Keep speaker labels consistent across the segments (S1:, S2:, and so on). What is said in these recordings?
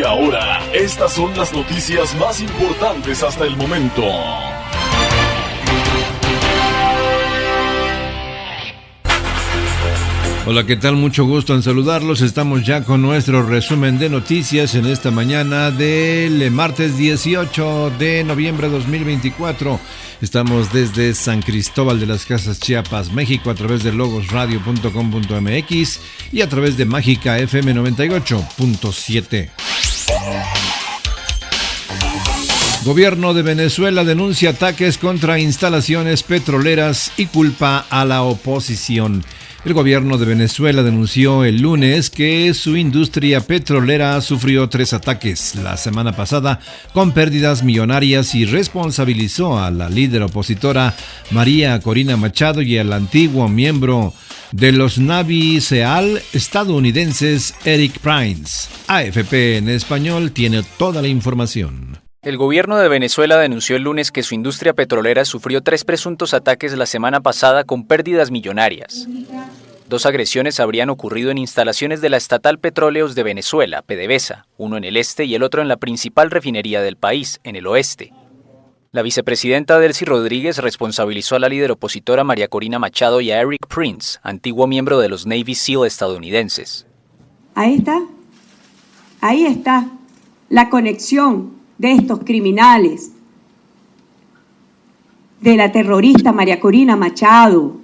S1: ahora, estas son las noticias más importantes hasta el momento.
S2: Hola, ¿qué tal? Mucho gusto en saludarlos. Estamos ya con nuestro resumen de noticias en esta mañana del martes 18 de noviembre de 2024. Estamos desde San Cristóbal de las Casas, Chiapas, México, a través de logosradio.com.mx y a través de Mágica FM 98.7. Gobierno de Venezuela denuncia ataques contra instalaciones petroleras y culpa a la oposición. El gobierno de Venezuela denunció el lunes que su industria petrolera sufrió 3 ataques la semana pasada con pérdidas millonarias y responsabilizó a la líder opositora María Corina Machado y al antiguo miembro de los Navy SEAL estadounidenses Eric Prince. AFP en español tiene toda la información.
S3: El gobierno de Venezuela denunció el lunes que su industria petrolera sufrió 3 presuntos ataques la semana pasada con pérdidas millonarias. 2 agresiones habrían ocurrido en instalaciones de la estatal Petróleos de Venezuela, PDVSA, uno en el este y el otro en la principal refinería del país, en el oeste. La vicepresidenta Delcy Rodríguez responsabilizó a la líder opositora María Corina Machado y a Eric Prince, antiguo miembro de los Navy SEAL estadounidenses.
S4: Ahí está la conexión de estos criminales, de la terrorista María Corina Machado.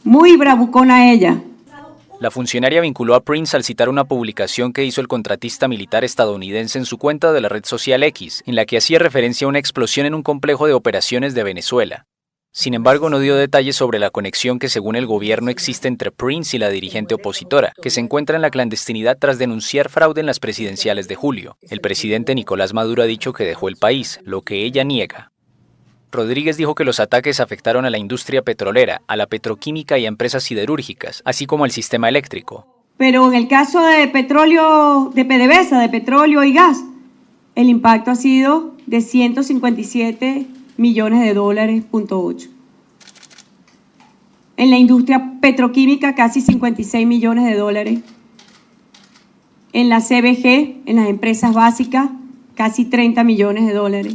S4: Muy bravucona ella.
S3: La funcionaria vinculó a Prince al citar una publicación que hizo el contratista militar estadounidense en su cuenta de la red social X, en la que hacía referencia a una explosión en un complejo de operaciones de Venezuela. Sin embargo, no dio detalles sobre la conexión que según el gobierno existe entre Prince y la dirigente opositora, que se encuentra en la clandestinidad tras denunciar fraude en las presidenciales de julio. El presidente Nicolás Maduro ha dicho que dejó el país, lo que ella niega. Rodríguez dijo que los ataques afectaron a la industria petrolera, a la petroquímica y a empresas siderúrgicas, así como al sistema eléctrico.
S4: Pero en el caso de petróleo, de PDVSA, de petróleo y gas, el impacto ha sido de 157 millones de dólares, .8. En la industria petroquímica, casi 56 millones de dólares. En la CBG, en las empresas básicas, casi 30 millones de dólares.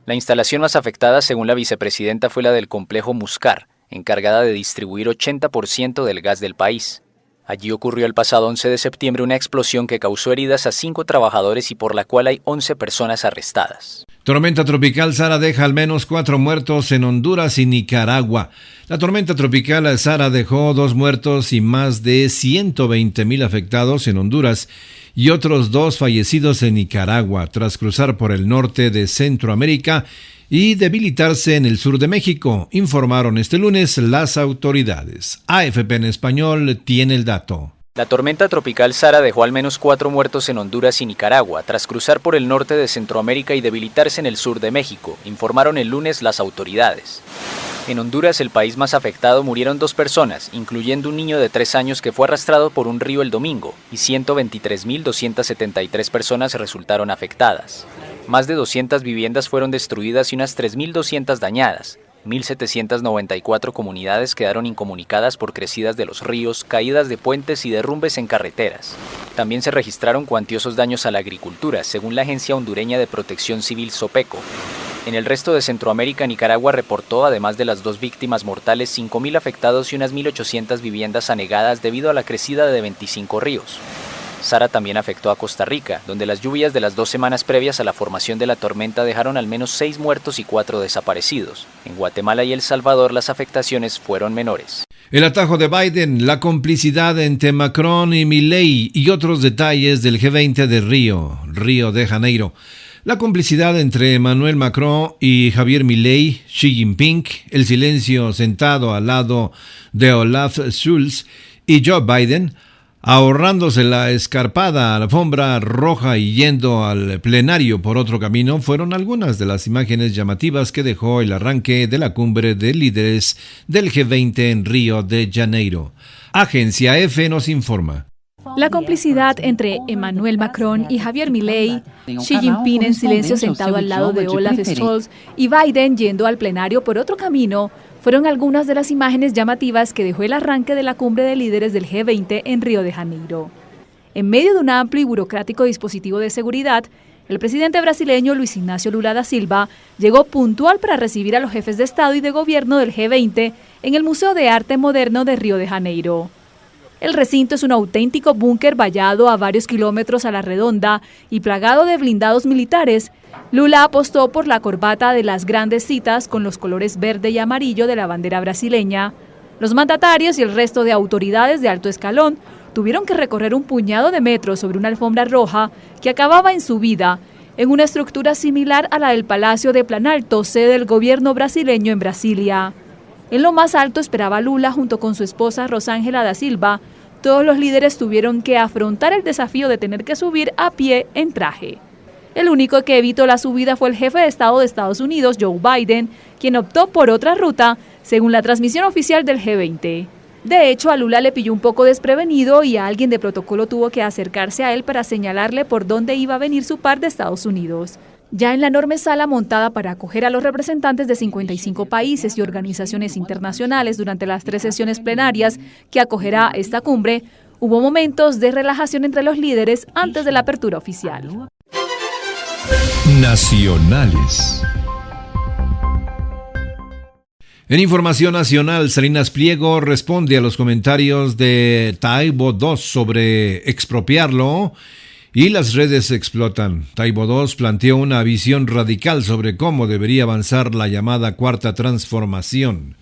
S3: La instalación más afectada, según la vicepresidenta, fue la del complejo Muscar, encargada de distribuir 80% del gas del país. Allí ocurrió el pasado 11 de septiembre una explosión que causó heridas a 5 trabajadores y por la cual hay 11 personas arrestadas.
S2: Tormenta tropical Sara deja al menos 4 muertos en Honduras y Nicaragua. La tormenta tropical Sara dejó 2 muertos y más de 120,000 afectados en Honduras y otros 2 fallecidos en Nicaragua tras cruzar por el norte de Centroamérica y debilitarse en el sur de México, informaron este lunes las autoridades. AFP en español tiene el dato.
S3: La tormenta tropical Sara dejó al menos 4 muertos en Honduras y Nicaragua, tras cruzar por el norte de Centroamérica y debilitarse en el sur de México, informaron el lunes las autoridades. En Honduras, el país más afectado, murieron 2 personas, incluyendo un niño de 3 años que fue arrastrado por un río el domingo, y 123.273 personas resultaron afectadas. Más de 200 viviendas fueron destruidas y unas 3.200 dañadas. 1.794 comunidades quedaron incomunicadas por crecidas de los ríos, caídas de puentes y derrumbes en carreteras. También se registraron cuantiosos daños a la agricultura, según la Agencia Hondureña de Protección Civil Sopeco. En el resto de Centroamérica, Nicaragua reportó, además de las 2 víctimas mortales, 5.000 afectados y unas 1.800 viviendas anegadas debido a la crecida de 25 ríos. Sara también afectó a Costa Rica, donde las lluvias de las 2 semanas previas a la formación de la tormenta dejaron al menos 6 muertos y 4 desaparecidos. En Guatemala y El Salvador las afectaciones fueron menores.
S2: El atajo de Biden, la complicidad entre Macron y Milei y otros detalles del G20 de Río de Janeiro. La complicidad entre Emmanuel Macron y Javier Milei, Xi Jinping, el silencio sentado al lado de Olaf Scholz y Joe Biden, ahorrándose la escarpada alfombra roja y yendo al plenario por otro camino, fueron algunas de las imágenes llamativas que dejó el arranque de la cumbre de líderes del G20 en Río de Janeiro. Agencia EFE nos informa.
S5: La complicidad entre Emmanuel Macron y Javier Milei, Xi Jinping en silencio sentado al lado de Olaf Scholz y Biden yendo al plenario por otro camino, fueron algunas de las imágenes llamativas que dejó el arranque de la cumbre de líderes del G20 en Río de Janeiro. En medio de un amplio y burocrático dispositivo de seguridad, el presidente brasileño Luis Ignacio Lula da Silva llegó puntual para recibir a los jefes de Estado y de Gobierno del G20 en el Museo de Arte Moderno de Río de Janeiro. El recinto es un auténtico búnker vallado a varios kilómetros a la redonda y plagado de blindados militares. Lula apostó por la corbata de las grandes citas con los colores verde y amarillo de la bandera brasileña. Los mandatarios y el resto de autoridades de alto escalón tuvieron que recorrer un puñado de metros sobre una alfombra roja que acababa en subida, en una estructura similar a la del Palacio de Planalto, sede del gobierno brasileño en Brasilia. En lo más alto esperaba Lula junto con su esposa Rosángela da Silva. Todos los líderes tuvieron que afrontar el desafío de tener que subir a pie en traje. El único que evitó la subida fue el jefe de Estado de Estados Unidos, Joe Biden, quien optó por otra ruta, según la transmisión oficial del G20. De hecho, a Lula le pilló un poco desprevenido y a alguien de protocolo tuvo que acercarse a él para señalarle por dónde iba a venir su par de Estados Unidos. Ya en la enorme sala montada para acoger a los representantes de 55 países y organizaciones internacionales durante las 3 sesiones plenarias que acogerá esta cumbre, hubo momentos de relajación entre los líderes antes de la apertura oficial.
S2: Nacionales. En información nacional, Salinas Pliego responde a los comentarios de Taibo II sobre expropiarlo y las redes explotan. Taibo II planteó una visión radical sobre cómo debería avanzar la llamada Cuarta Transformación.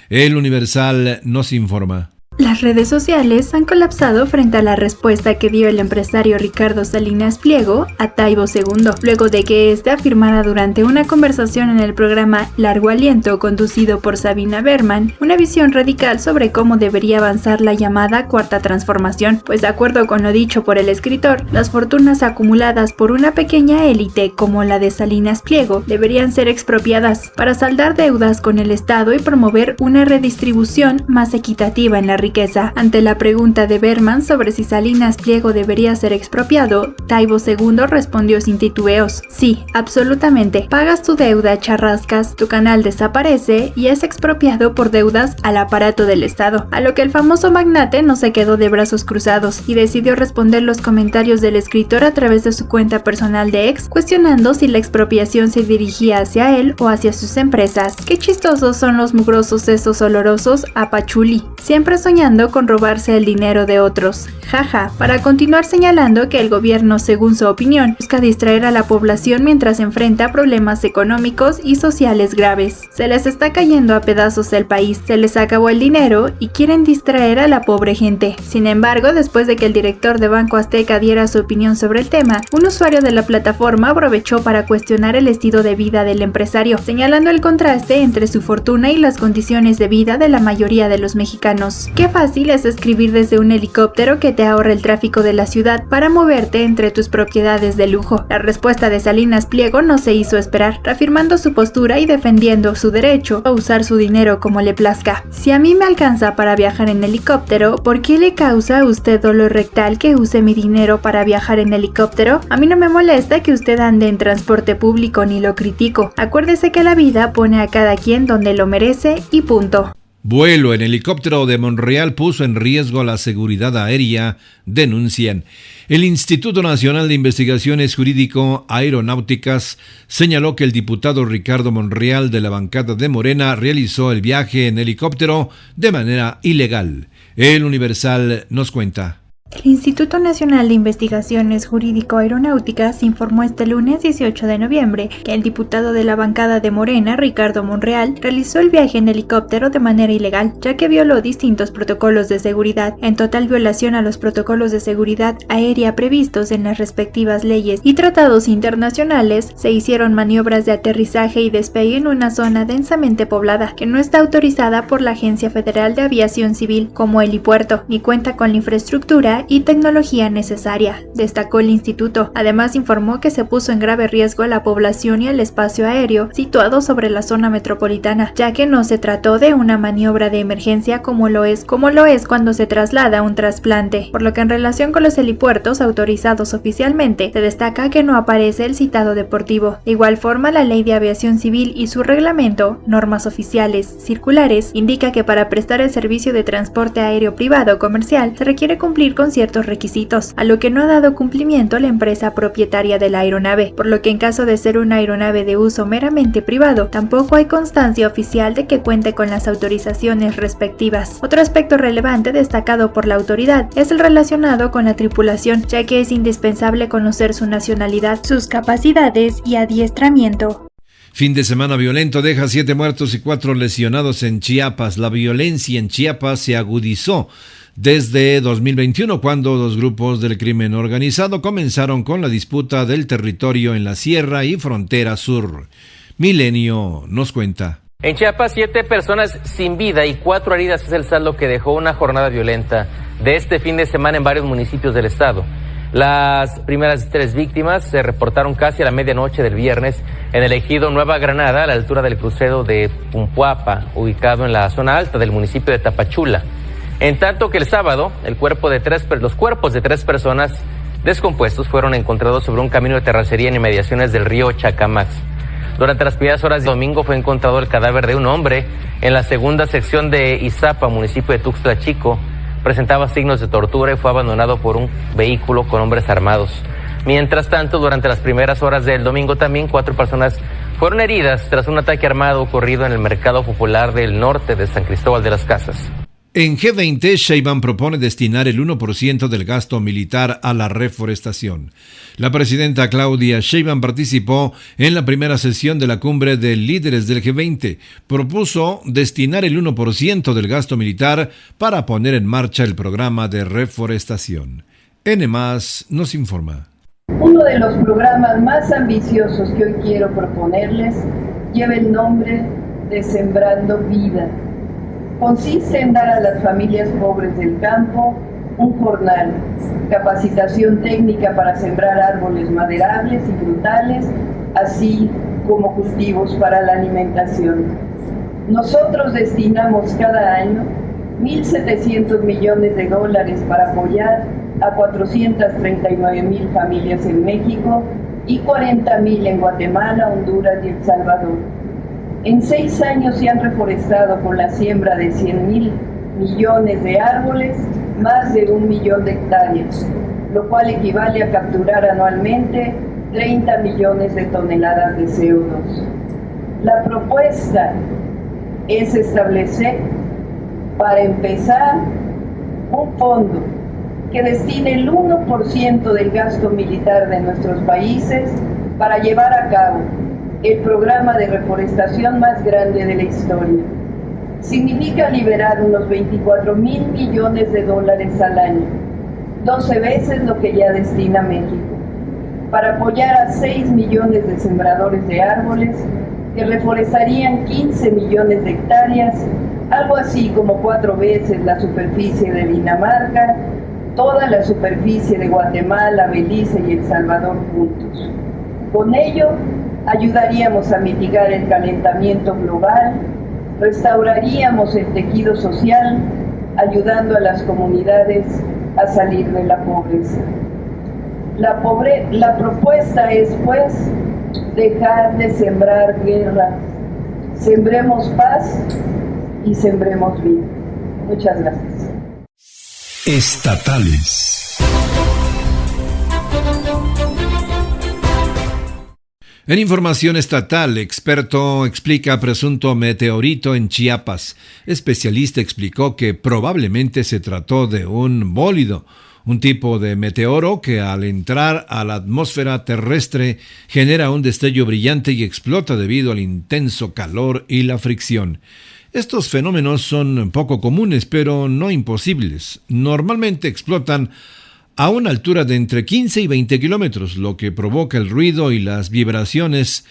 S2: El Universal nos informa.
S6: Las redes sociales han colapsado frente a la respuesta que dio el empresario Ricardo Salinas Pliego a Taibo II, luego de que éste afirmara durante una conversación en el programa Largo Aliento conducido por Sabina Berman una visión radical sobre cómo debería avanzar la llamada Cuarta Transformación, pues de acuerdo con lo dicho por el escritor, las fortunas acumuladas por una pequeña élite como la de Salinas Pliego deberían ser expropiadas para saldar deudas con el Estado y promover una redistribución más equitativa en la riqueza. Ante la pregunta de Berman sobre si Salinas Pliego debería ser expropiado, Taibo II respondió sin titubeos: sí, absolutamente. Pagas tu deuda, charrascas, tu canal desaparece y es expropiado por deudas al aparato del Estado. A lo que el famoso magnate no se quedó de brazos cruzados y decidió responder los comentarios del escritor a través de su cuenta personal de X, cuestionando si la expropiación se dirigía hacia él o hacia sus empresas. Qué chistosos son los mugrosos esos olorosos a pachuli, siempre soñando con robarse el dinero de otros. Jaja, para continuar señalando que el gobierno, según su opinión, busca distraer a la población mientras enfrenta problemas económicos y sociales graves. Se les está cayendo a pedazos el país, se les acabó el dinero y quieren distraer a la pobre gente. Sin embargo, después de que el director de Banco Azteca diera su opinión sobre el tema, un usuario de la plataforma aprovechó para cuestionar el estilo de vida del empresario, señalando el contraste entre su fortuna y las condiciones de vida de la mayoría de los mexicanos. Qué fácil es escribir desde un helicóptero que te ahorra el tráfico de la ciudad para moverte entre tus propiedades de lujo. La respuesta de Salinas Pliego no se hizo esperar, reafirmando su postura y defendiendo su derecho a usar su dinero como le plazca. Si a mí me alcanza para viajar en helicóptero, ¿por qué le causa a usted dolor rectal que use mi dinero para viajar en helicóptero? A mí no me molesta que usted ande en transporte público ni lo critico. Acuérdese que la vida pone a cada quien donde lo merece y punto.
S2: Vuelo en helicóptero de Monreal puso en riesgo la seguridad aérea, denuncian. El Instituto Nacional de Investigaciones Jurídico-Aeronáuticas señaló que el diputado Ricardo Monreal de la bancada de Morena realizó el viaje en helicóptero de manera ilegal. El Universal nos cuenta.
S6: El Instituto Nacional de Investigaciones Jurídico-Aeronáuticas informó este lunes 18 de noviembre que el diputado de la bancada de Morena, Ricardo Monreal, realizó el viaje en helicóptero de manera ilegal, ya que violó distintos protocolos de seguridad, en total violación a los protocolos de seguridad aérea previstos en las respectivas leyes y tratados internacionales. Se hicieron maniobras de aterrizaje y despegue en una zona densamente poblada, que no está autorizada por la Agencia Federal de Aviación Civil como helipuerto, ni cuenta con la infraestructura y tecnología necesaria, destacó el instituto. Además informó que se puso en grave riesgo a la población y el espacio aéreo situado sobre la zona metropolitana, ya que no se trató de una maniobra de emergencia como lo es cuando se traslada un trasplante, por lo que en relación con los helipuertos autorizados oficialmente, se destaca que no aparece el citado deportivo. De igual forma, la Ley de Aviación Civil y su reglamento, normas oficiales, circulares, indica que para prestar el servicio de transporte aéreo privado comercial se requiere cumplir con con ciertos requisitos, a lo que no ha dado cumplimiento la empresa propietaria de la aeronave, por lo que en caso de ser una aeronave de uso meramente privado, tampoco hay constancia oficial de que cuente con las autorizaciones respectivas. Otro aspecto relevante destacado por la autoridad es el relacionado con la tripulación, ya que es indispensable conocer su nacionalidad, sus capacidades y adiestramiento.
S2: Fin de semana violento deja 7 muertos y 4 lesionados en Chiapas. La violencia en Chiapas se agudizó desde 2021, cuando 2 grupos del crimen organizado comenzaron con la disputa del territorio en la Sierra y Frontera Sur. Milenio nos cuenta.
S7: En Chiapas, 7 personas sin vida y 4 heridas es el saldo que dejó una jornada violenta de este fin de semana en varios municipios del estado. Las primeras 3 víctimas se reportaron casi a la medianoche del viernes en el ejido Nueva Granada, a la altura del crucero de Pumpuapa, ubicado en la zona alta del municipio de Tapachula. En tanto que el sábado, los cuerpos de 3 personas descompuestos fueron encontrados sobre un camino de terracería en inmediaciones del río Chacamax. Durante las primeras horas de domingo fue encontrado el cadáver de un hombre en la segunda sección de Izapa, municipio de Tuxtla Chico. Presentaba signos de tortura y fue abandonado por un vehículo con hombres armados. Mientras tanto, durante las primeras horas del domingo también 4 personas fueron heridas tras un ataque armado ocurrido en el Mercado Popular del Norte de San Cristóbal de las Casas.
S2: En G20, Sheinbaum propone destinar el 1% del gasto militar a la reforestación. La presidenta Claudia Sheinbaum participó en la primera sesión de la cumbre de líderes del G20. Propuso destinar el 1% del gasto militar para poner en marcha el programa de reforestación. N+ nos informa.
S8: Uno de los programas más ambiciosos que hoy quiero proponerles lleva el nombre de Sembrando Vida. Consiste en dar a las familias pobres del campo un jornal, capacitación técnica para sembrar árboles maderables y frutales, así como cultivos para la alimentación. Nosotros destinamos cada año $1.700 millones para apoyar a 439,000 familias en México y 40,000 en Guatemala, Honduras y El Salvador. En 6 años se han reforestado con la siembra de 100,000 millones de árboles, más de 1 millón de hectáreas, lo cual equivale a capturar anualmente 30 millones de toneladas de CO2. La propuesta es establecer, para empezar, un fondo que destine el 1% del gasto militar de nuestros países para llevar a cabo el programa de reforestación más grande de la historia. Significa liberar unos 24,000 millones de dólares al año, 12 veces lo que ya destina México, para apoyar a 6 millones de sembradores de árboles que reforestarían 15 millones de hectáreas, algo así como 4 veces la superficie de Dinamarca, toda la superficie de Guatemala, Belice y El Salvador juntos. Con ello, ayudaríamos a mitigar el calentamiento global, restauraríamos el tejido social, ayudando a las comunidades a salir de la pobreza. La propuesta es, pues, dejar de sembrar guerra. Sembremos paz y sembremos vida. Muchas gracias.
S1: Estatales.
S2: En información estatal, experto explica presunto meteorito en Chiapas. Especialista explicó que probablemente se trató de un bólido, un tipo de meteoro que al entrar a la atmósfera terrestre genera un destello brillante y explota debido al intenso calor y la fricción. Estos fenómenos son poco comunes, pero no imposibles. Normalmente explotan a una altura de entre 15 y 20 kilómetros, lo que provoca el ruido y las vibraciones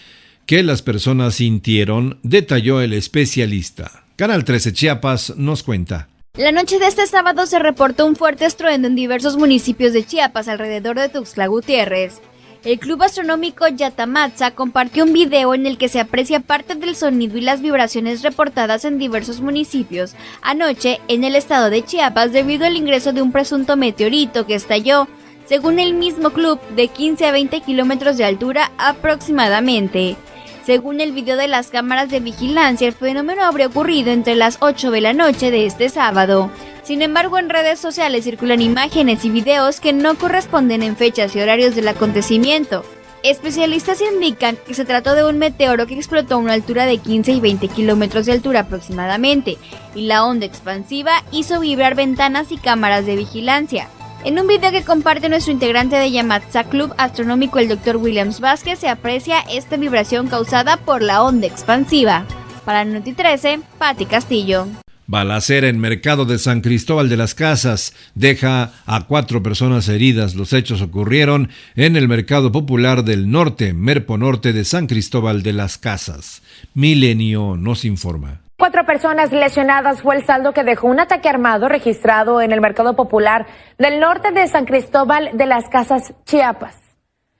S2: que las personas sintieron, detalló el especialista. Canal 13 Chiapas nos cuenta.
S9: La noche de este sábado se reportó un fuerte estruendo en diversos municipios de Chiapas alrededor de Tuxtla Gutiérrez. El Club Astronómico Yatamatza compartió un video en el que se aprecia parte del sonido y las vibraciones reportadas en diversos municipios anoche en el estado de Chiapas debido al ingreso de un presunto meteorito que estalló, según el mismo club, de 15 a 20 kilómetros de altura aproximadamente. Según el video de las cámaras de vigilancia, el fenómeno habría ocurrido entre las 8 de la noche de este sábado. Sin embargo, en redes sociales circulan imágenes y videos que no corresponden en fechas y horarios del acontecimiento. Especialistas indican que se trató de un meteoro que explotó a una altura de 15 y 20 kilómetros de altura aproximadamente, y la onda expansiva hizo vibrar ventanas y cámaras de vigilancia. En un video que comparte nuestro integrante de Yamatza Club Astronómico, el Dr. Williams Vázquez, se aprecia esta vibración causada por la onda expansiva. Para Noti 13, Patti Castillo.
S2: Balacera en Mercado de San Cristóbal de las Casas deja a 4 personas heridas. Los hechos ocurrieron en el Mercado Popular del Norte, Merpo Norte de San Cristóbal de las Casas. Milenio nos informa.
S10: 4 personas lesionadas fue el saldo que dejó un ataque armado registrado en el Mercado Popular del Norte de San Cristóbal de las Casas, Chiapas.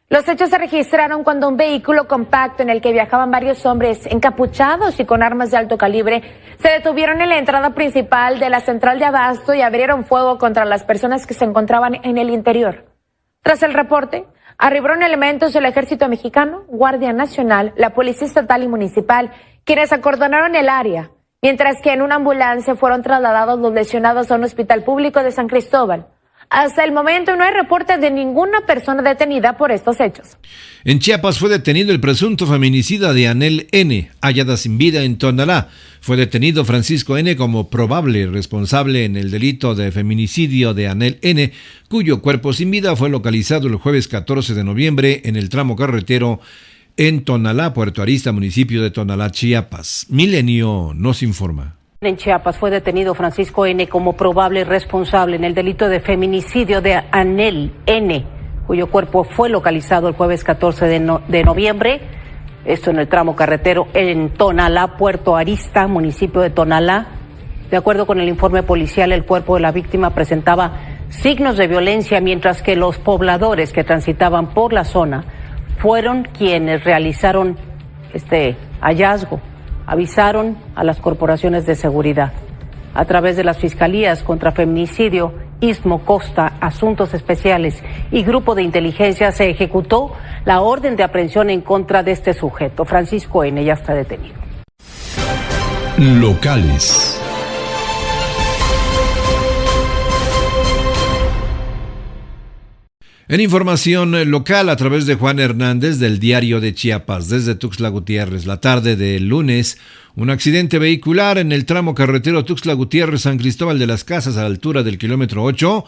S10: Los hechos se registraron cuando un vehículo compacto en el que viajaban varios hombres encapuchados y con armas de alto calibre se detuvieron en la entrada principal de la central de abasto y abrieron fuego contra las personas que se encontraban en el interior. Tras el reporte, arribaron elementos del Ejército Mexicano, Guardia Nacional, la Policía Estatal y Municipal, quienes acordonaron el área, mientras que en una ambulancia fueron trasladados los lesionados a un hospital público de San Cristóbal. Hasta el momento no hay reportes de ninguna persona detenida por estos hechos.
S2: En Chiapas fue detenido el presunto feminicida de Anel N., hallada sin vida en Tonalá. Fue detenido Francisco N. como probable responsable en el delito de feminicidio de Anel N., cuyo cuerpo sin vida fue localizado el jueves 14 de noviembre en el tramo carretero en Tonalá, Puerto Arista, municipio de Tonalá, Chiapas. Milenio nos informa.
S11: En Chiapas fue detenido Francisco N. como probable responsable en el delito de feminicidio de Anel N., cuyo cuerpo fue localizado el jueves 14 de noviembre, esto en el tramo carretero en Tonalá, Puerto Arista, municipio de Tonalá. De acuerdo con el informe policial, el cuerpo de la víctima presentaba signos de violencia, mientras que los pobladores que transitaban por la zona fueron quienes realizaron este hallazgo. Avisaron a las corporaciones de seguridad. A través de las fiscalías contra feminicidio, Istmo Costa, Asuntos Especiales y Grupo de Inteligencia se ejecutó la orden de aprehensión en contra de este sujeto. Francisco N. ya está detenido.
S1: Locales.
S2: En información local, a través de Juan Hernández del Diario de Chiapas, desde Tuxtla Gutiérrez, la tarde del lunes, un accidente vehicular en el tramo carretero Tuxtla Gutiérrez-San Cristóbal de las Casas a la altura del kilómetro 8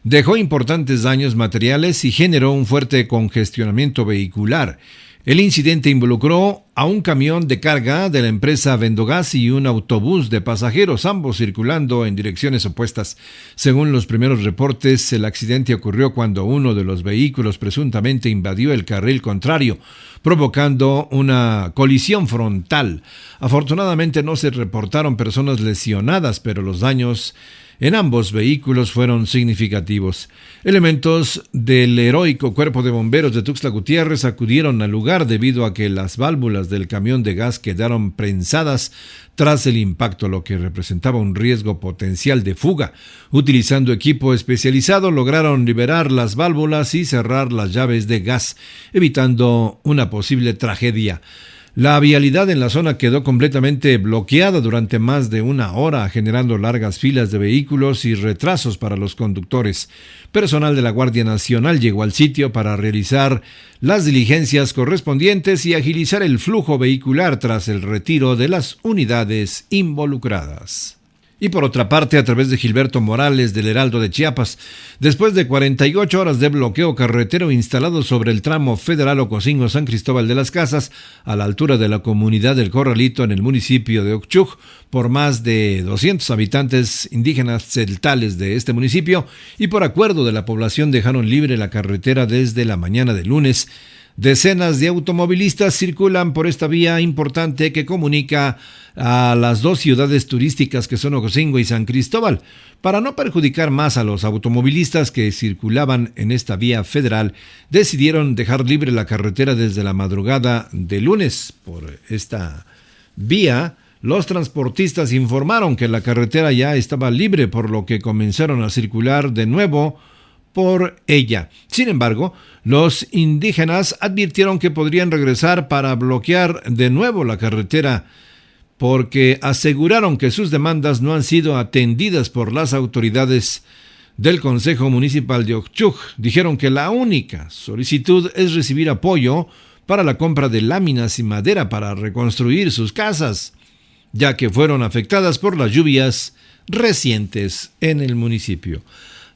S2: dejó importantes daños materiales y generó un fuerte congestionamiento vehicular. El incidente involucró a un camión de carga de la empresa Vendogas y un autobús de pasajeros, ambos circulando en direcciones opuestas. Según los primeros reportes, el accidente ocurrió cuando uno de los vehículos presuntamente invadió el carril contrario, provocando una colisión frontal. Afortunadamente no se reportaron personas lesionadas, pero los daños en ambos vehículos fueron significativos. Elementos del heroico Cuerpo de Bomberos de Tuxtla Gutiérrez acudieron al lugar debido a que las válvulas del camión de gas quedaron prensadas tras el impacto, lo que representaba un riesgo potencial de fuga. Utilizando equipo especializado, lograron liberar las válvulas y cerrar las llaves de gas, evitando una posible tragedia. La vialidad en la zona quedó completamente bloqueada durante más de una hora, generando largas filas de vehículos y retrasos para los conductores. Personal de la Guardia Nacional llegó al sitio para realizar las diligencias correspondientes y agilizar el flujo vehicular tras el retiro de las unidades involucradas. Y por otra parte, a través de Gilberto Morales del Heraldo de Chiapas, después de 48 horas de bloqueo carretero instalado sobre el tramo federal Ocosingo-San Cristóbal de las Casas, a la altura de la comunidad del Corralito en el municipio de Occhuc, por más de 200 habitantes indígenas celtales de este municipio, y por acuerdo de la población dejaron libre la carretera desde la mañana de lunes. Decenas de automovilistas circulan por esta vía importante que comunica a las dos ciudades turísticas que son Ocosingo y San Cristóbal. Para no perjudicar más a los automovilistas que circulaban en esta vía federal, decidieron dejar libre la carretera desde la madrugada de lunes. Por esta vía, los transportistas informaron que la carretera ya estaba libre, por lo que comenzaron a circular de nuevo por ella. Sin embargo, los indígenas advirtieron que podrían regresar para bloquear de nuevo la carretera, porque aseguraron que sus demandas no han sido atendidas por las autoridades del Consejo Municipal de Oxchuc. Dijeron que la única solicitud es recibir apoyo para la compra de láminas y madera para reconstruir sus casas, ya que fueron afectadas por las lluvias recientes en el municipio.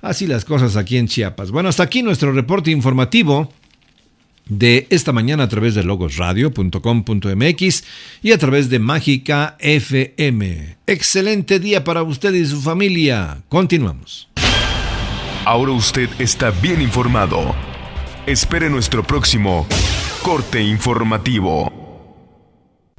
S2: Así las cosas aquí en Chiapas. Bueno, hasta aquí nuestro reporte informativo de esta mañana a través de logosradio.com.mx y a través de Mágica FM. Excelente día para usted y su familia. Continuamos.
S1: Ahora usted está bien informado. Espere nuestro próximo corte informativo.